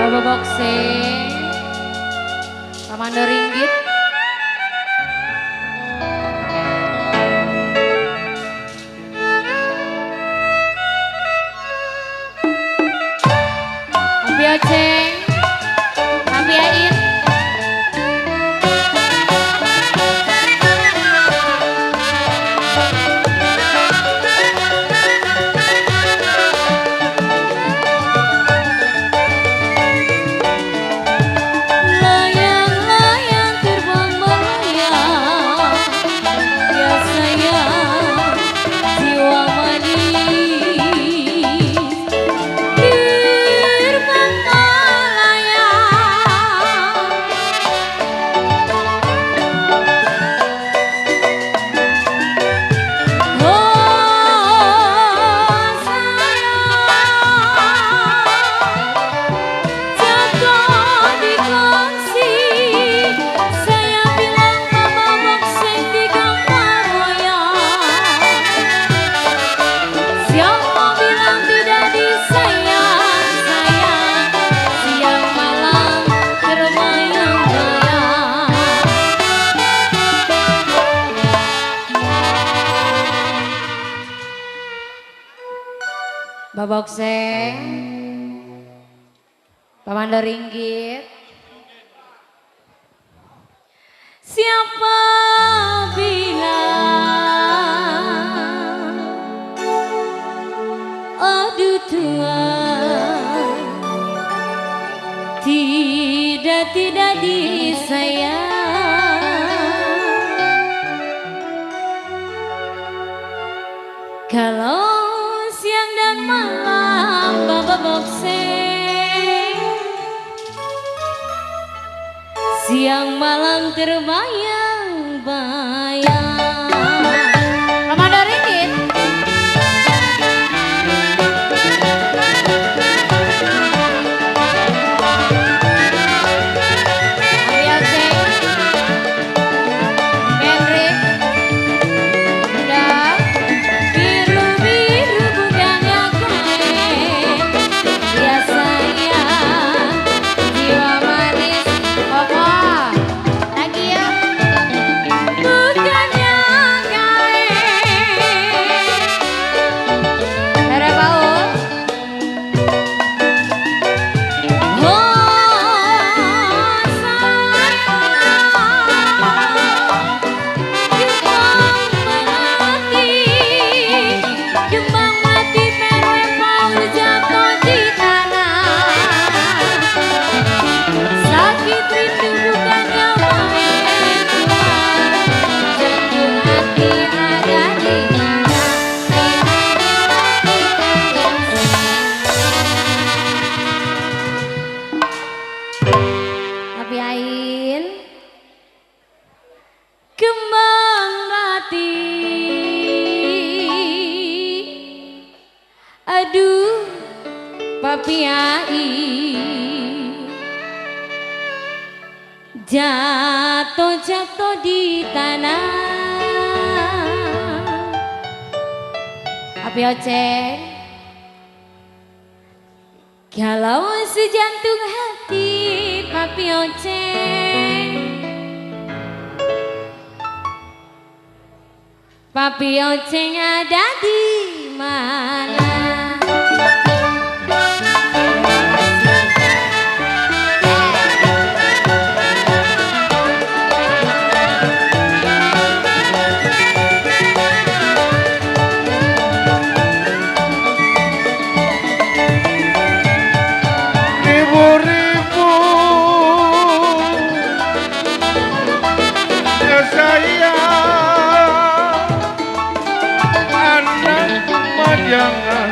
Baba Boxing, Kamando Ringgit. Abi Aceng, Abi Ain. Babokseng, Kamando Ringgit. Siapa bilang aduh Tuhan tidak disayang. Kalau siang dan malam Baba Boxing, siang malam terbayang-bayang. Kamando Ringgit. Abi Aceng, Hendrik, udah biru-biru budaknya kuning, biasanya jiwa manis pokok lagi ya, bukannya kain. Ada Paul. Kembang mati merwe Paul jatuh di tanah. Sakit rindu bukannya main Tuhan. Jantung hati ada di mana? Abi Ain, kembang mati. Aduh, Papi Ain, jatuh di tanah. Abi Aceng, kalau sejantung hati Papi Aceng, Papi Aceng ada di mana? Ribu-ribu ya sayang, anak majangan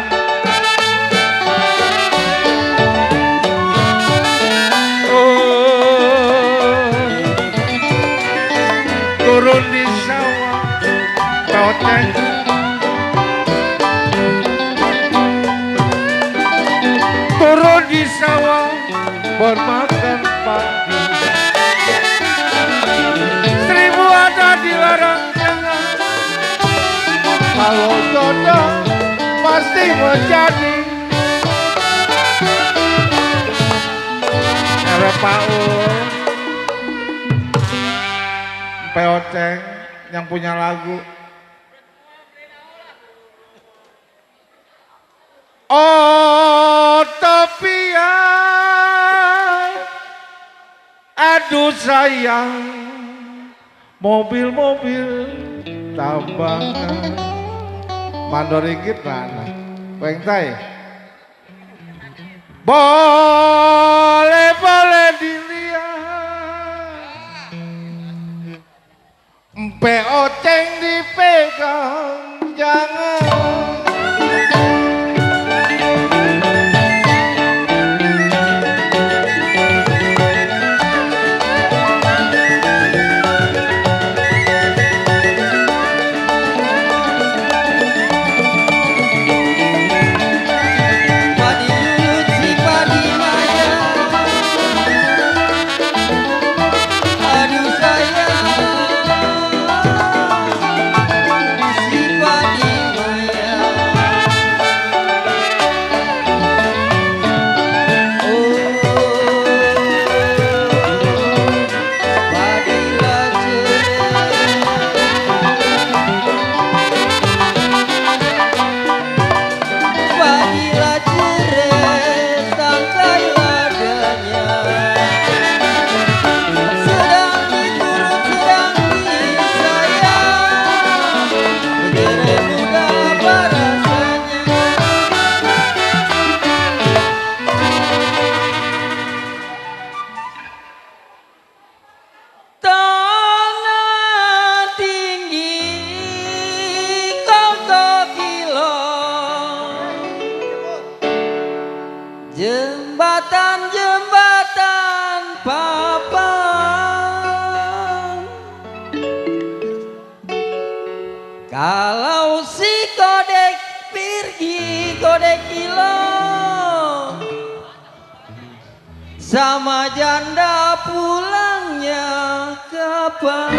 turun di sawah kau turun di sawah bermakan padi. Seribu ada dilarang jangan, kalau jodoh pasti menjadi. Paul, Mpe Oceng yang punya lagu. Utopia, aduh sayang, mobil-mobil tambangan. Mandor ringgit mana? Wengtai. Boleh dilihat, Mpe Oceng dipegang, jangan. Jembatan papan, kalau si kodek pergi kodek hilang, sama janda pulangnya kapan?